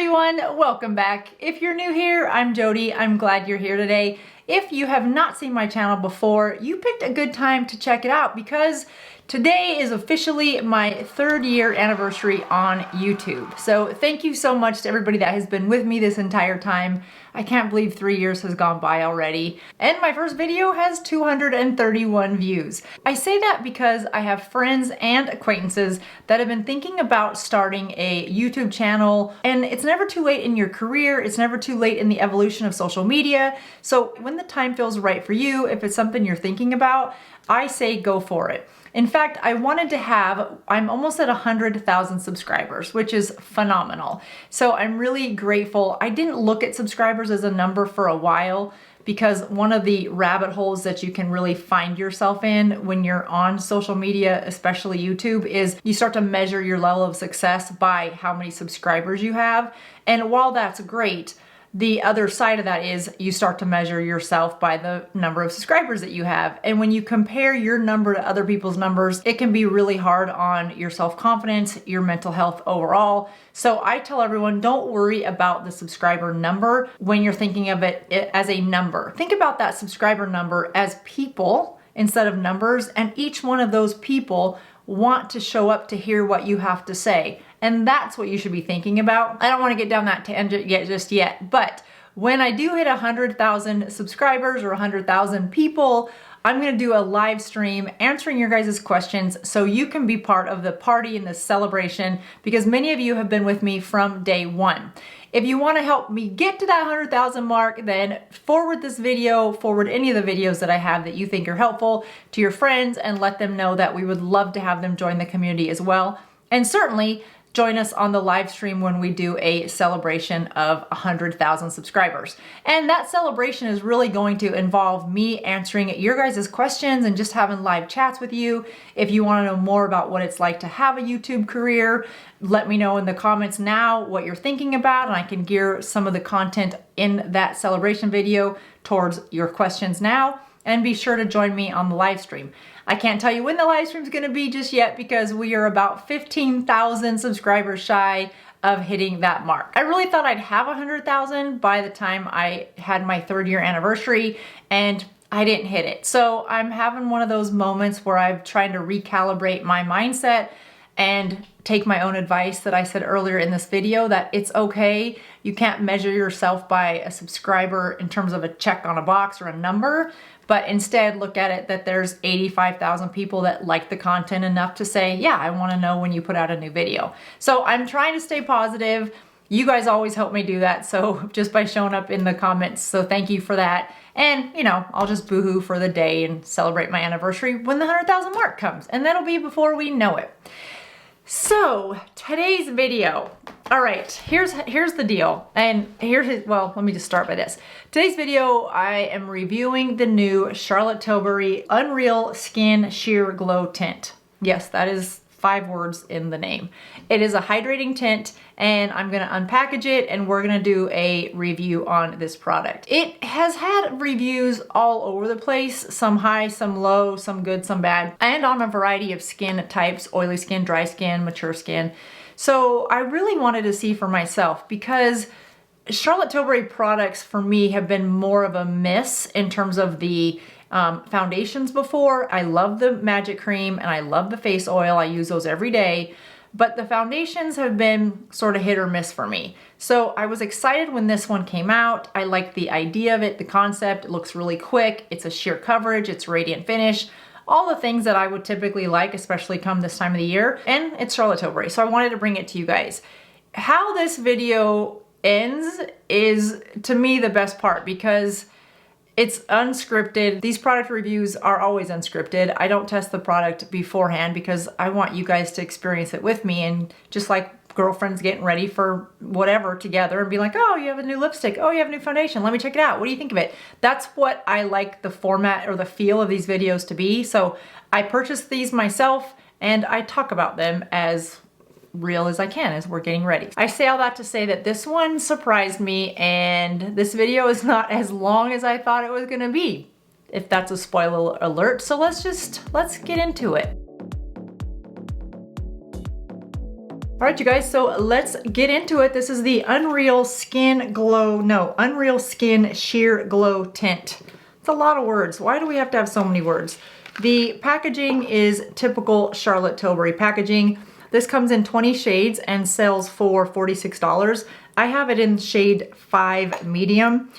everyone, welcome back. If you're new here, I'm Jody. I'm glad you're here today. If you have not seen my channel before, you picked a good time to check it out because today is officially my 3rd year anniversary on YouTube. So thank you so much to everybody that has been with me this entire time. I can't believe 3 years has gone by already. And my first video has 231 views. I say that because I have friends and acquaintances that have been thinking about starting a YouTube channel, and it's never too late in your career. It's never too late in the evolution of social media. So when the time feels right for you, if it's something you're thinking about, I say go for it. In fact, I'm almost at 100,000 subscribers, which is phenomenal. So I'm really grateful. I didn't look at subscribers as a number for a while because one of the rabbit holes that you can really find yourself in when you're on social media, especially YouTube, is you start to measure your level of success by how many subscribers you have. And while that's great, the other side of that is you start to measure yourself by the number of subscribers that you have. And when you compare your number to other people's numbers, it can be really hard on your self-confidence, your mental health overall. So I tell everyone, don't worry about the subscriber number when you're thinking of it as a number. Think about that subscriber number as people instead of numbers, and each one of those people want to show up to hear what you have to say. And that's what you should be thinking about. I don't want to get down that tangent just yet, but when I do hit 100,000 subscribers or 100,000 people, I'm going to do a live stream answering your guys' questions so you can be part of the party and the celebration, because many of you have been with me from day one. If you want to help me get to that 100,000 mark, then forward this video, forward any of the videos that I have that you think are helpful to your friends, and let them know that we would love to have them join the community as well. And certainly join us on the live stream when we do a celebration of 100,000 subscribers. And that celebration is really going to involve me answering your guys' questions and just having live chats with you. If you want to know more about what it's like to have a YouTube career, let me know in the comments now what you're thinking about, and I can gear some of the content in that celebration video towards your questions now. And be sure to join me on the live stream. I can't tell you when the live stream is going to be just yet because we are about 15,000 subscribers shy of hitting that mark. I really thought I'd have 100,000 by the time I had my 3rd year anniversary, and I didn't hit it. So I'm having one of those moments where I'm trying to recalibrate my mindset and take my own advice that I said earlier in this video, that it's okay. You can't measure yourself by a subscriber in terms of a check on a box or a number, but instead look at it that there's 85,000 people that like the content enough to say, yeah, I want to know when you put out a new video. So I'm trying to stay positive. You guys always help me do that. So just by showing up in the comments. So thank you for that. And you know, I'll just boohoo for the day and celebrate my anniversary when the 100,000 mark comes. And that'll be before we know it. So today's video, all right, here's the deal. And well, let me just start by this. Today's video, I am reviewing the new Charlotte Tilbury Unreal Skin Sheer Glow Tint. Yes, that is 5 words in the name. It is a hydrating tint, and I'm gonna unpackage it and we're gonna do a review on this product. It has had reviews all over the place, some high, some low, some good, some bad, and on a variety of skin types: oily skin, dry skin, mature skin. So I really wanted to see for myself, because Charlotte Tilbury products for me have been more of a miss in terms of the foundations before. I love the Magic Cream and I love the face oil. I use those every day, but the foundations have been sort of hit or miss for me. So I was excited when this one came out. I liked the idea of it, the concept. It looks really quick. It's a sheer coverage. It's radiant finish. All the things that I would typically like, especially come this time of the year. And it's Charlotte Tilbury, so I wanted to bring it to you guys. How this video ends is, to me, the best part, because it's unscripted. These product reviews are always unscripted. I don't test the product beforehand because I want you guys to experience it with me, and just like girlfriends getting ready for whatever together and be like, oh, you have a new lipstick. Oh, you have a new foundation. Let me check it out. What do you think of it? That's what I like the format or the feel of these videos to be. So I purchased these myself and I talk about them as real as I can as we're getting ready. I say all that to say that this one surprised me, and this video is not as long as I thought it was gonna be, if that's a spoiler alert. So let's get into it. All right, you guys, so let's get into it. This is the Unreal Skin Sheer Glow Tint. It's a lot of words. Why do we have to have so many words? The packaging is typical Charlotte Tilbury packaging. This comes in 20 shades and sells for $46. I have it in shade 5 medium.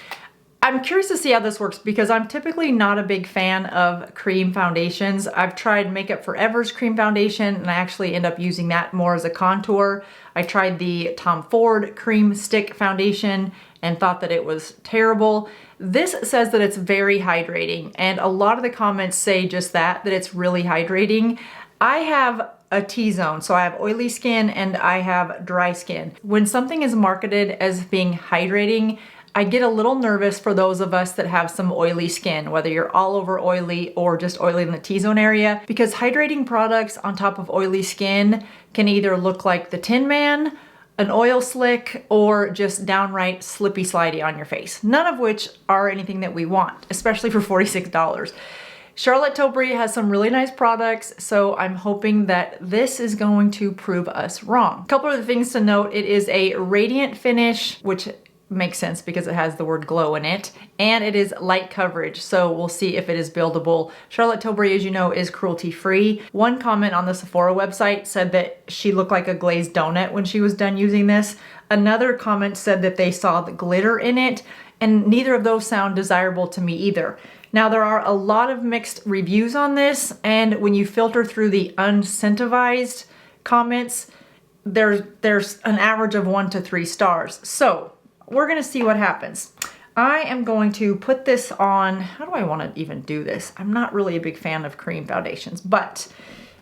I'm curious to see how this works because I'm typically not a big fan of cream foundations. I've tried Makeup Forever's cream foundation and I actually end up using that more as a contour. I tried the Tom Ford cream stick foundation and thought that it was terrible. This says that it's very hydrating and a lot of the comments say just that it's really hydrating. I have a T-zone, so I have oily skin and I have dry skin. When something is marketed as being hydrating, I get a little nervous for those of us that have some oily skin, whether you're all over oily or just oily in the T-zone area, because hydrating products on top of oily skin can either look like the Tin Man, an oil slick, or just downright slippy slidey on your face. None of which are anything that we want, especially for $46. Charlotte Tilbury has some really nice products, so I'm hoping that this is going to prove us wrong. A couple of things to note, it is a radiant finish, which makes sense because it has the word glow in it, and it is light coverage, so we'll see if it is buildable. Charlotte Tilbury, as you know, is cruelty-free. One comment on the Sephora website said that she looked like a glazed donut when she was done using this. Another comment said that they saw the glitter in it, and neither of those sound desirable to me either. Now, there are a lot of mixed reviews on this, and when you filter through the uncentivized comments, there's an average of 1 to 3 stars. So we're gonna see what happens. I am going to put this on, how do I wanna even do this? I'm not really a big fan of cream foundations, but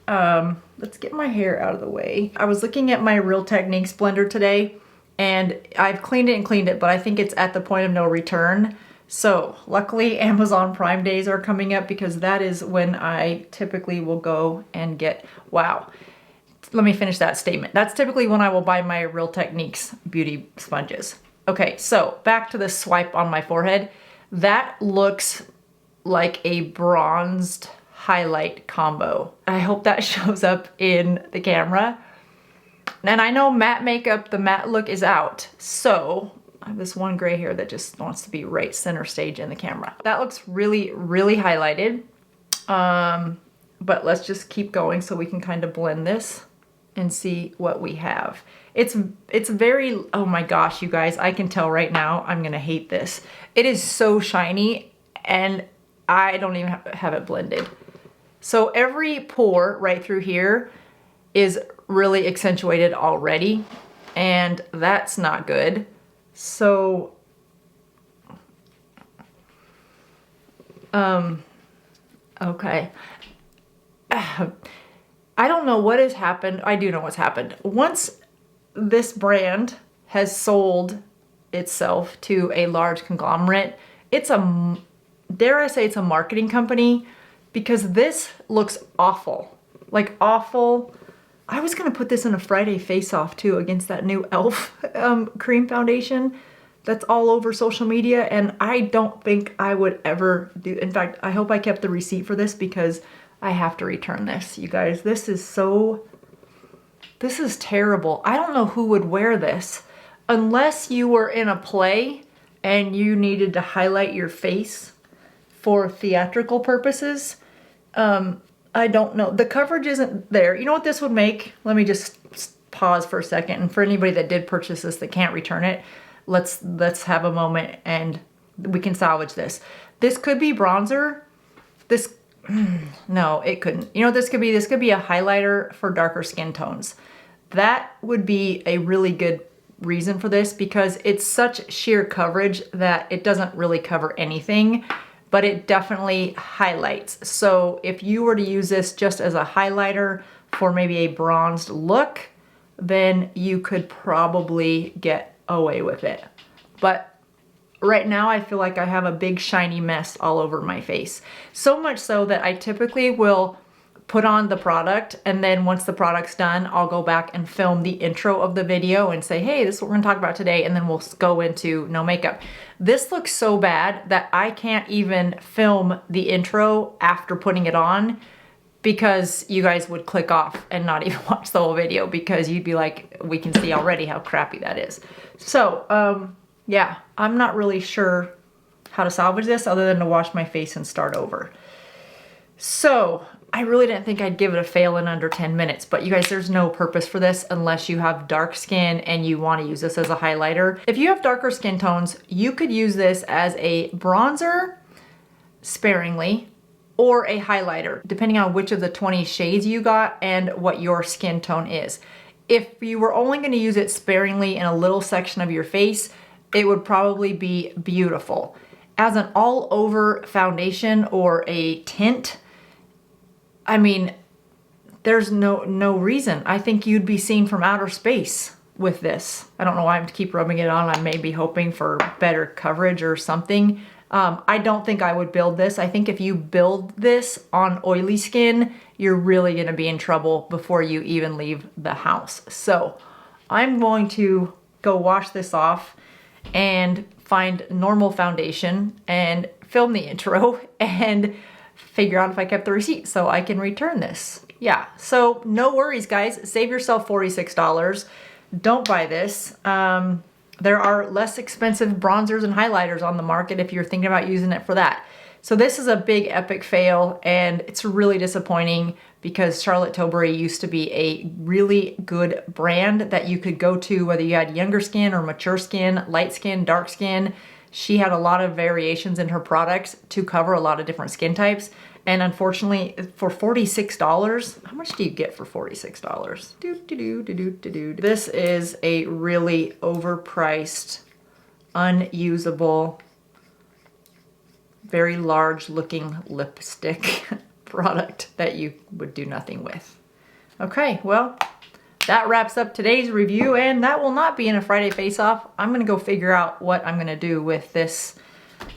let's get my hair out of the way. I was looking at my Real Techniques blender today and I've cleaned it, but I think it's at the point of no return. So luckily Amazon Prime days are coming up because that is when I typically will go and get, wow. Let me finish that statement. That's typically when I will buy my Real Techniques beauty sponges. Okay, so back to the swipe on my forehead. That looks like a bronzed highlight combo. I hope that shows up in the camera. And I know matte makeup, the matte look is out. So I have this one gray hair that just wants to be right center stage in the camera. That looks really, really highlighted. But let's just keep going so we can kind of blend this and see what we have. It's very, oh my gosh, you guys, I can tell right now I'm gonna hate this. It is so shiny and I don't even have it blended. So every pore right through here is really accentuated already and that's not good. So, okay. I don't know what has happened. I do know what's happened. Once this brand has sold itself to a large conglomerate, it's a, dare I say it's a marketing company, because this looks awful. Like awful. I was gonna put this in a Friday face-off too against that new e.l.f. Cream foundation that's all over social media, and I don't think I would ever do. In fact, I hope I kept the receipt for this because I have to return this, you guys. This is terrible. I don't know who would wear this unless you were in a play and you needed to highlight your face for theatrical purposes. I don't know. The coverage isn't there. You know what this would make? Let me just pause for a second. And for anybody that did purchase this that can't return it, let's have a moment and we can salvage this. This could be bronzer. This, no, it couldn't. You know what this could be? This could be a highlighter for darker skin tones. That would be a really good reason for this because it's such sheer coverage that it doesn't really cover anything, but it definitely highlights. So if you were to use this just as a highlighter for maybe a bronzed look, then you could probably get away with it. But right now I feel like I have a big shiny mess all over my face. So much so that I typically will put on the product, and then once the product's done, I'll go back and film the intro of the video and say, hey, this is what we're gonna talk about today, and then we'll go into no makeup. This looks so bad that I can't even film the intro after putting it on because you guys would click off and not even watch the whole video because you'd be like, we can see already how crappy that is. So, yeah, I'm not really sure how to salvage this other than to wash my face and start over. So I really didn't think I'd give it a fail in under 10 minutes, but you guys, there's no purpose for this unless you have dark skin and you want to use this as a highlighter. If you have darker skin tones, you could use this as a bronzer sparingly or a highlighter, depending on which of the 20 shades you got and what your skin tone is. If you were only going to use it sparingly in a little section of your face, it would probably be beautiful. As an all-over foundation or a tint, I mean, there's no reason. I think you'd be seen from outer space with this. I don't know why I keep rubbing it on. I may be hoping for better coverage or something. I don't think I would build this. I think if you build this on oily skin, you're really gonna be in trouble before you even leave the house. So I'm going to go wash this off and find normal foundation and film the intro and figure out if I kept the receipt so I can return this. Yeah, so no worries, guys. Save yourself $46. Don't buy this. There are less expensive bronzers and highlighters on the market if you're thinking about using it for that. So this is a big epic fail, and it's really disappointing because Charlotte Tilbury used to be a really good brand that you could go to whether you had younger skin or mature skin, light skin, dark skin. She had a lot of variations in her products to cover a lot of different skin types. And unfortunately, for $46, how much do you get for $46? This is a really overpriced, unusable, very large looking lipstick product that you would do nothing with. Okay, well, that wraps up today's review, and that will not be in a Friday face-off. I'm gonna go figure out what I'm gonna do with this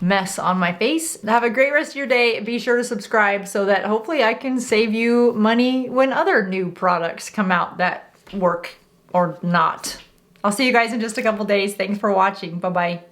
mess on my face. Have a great rest of your day. Be sure to subscribe so that hopefully I can save you money when other new products come out that work or not. I'll see you guys in just a couple days. Thanks for watching. Bye-bye.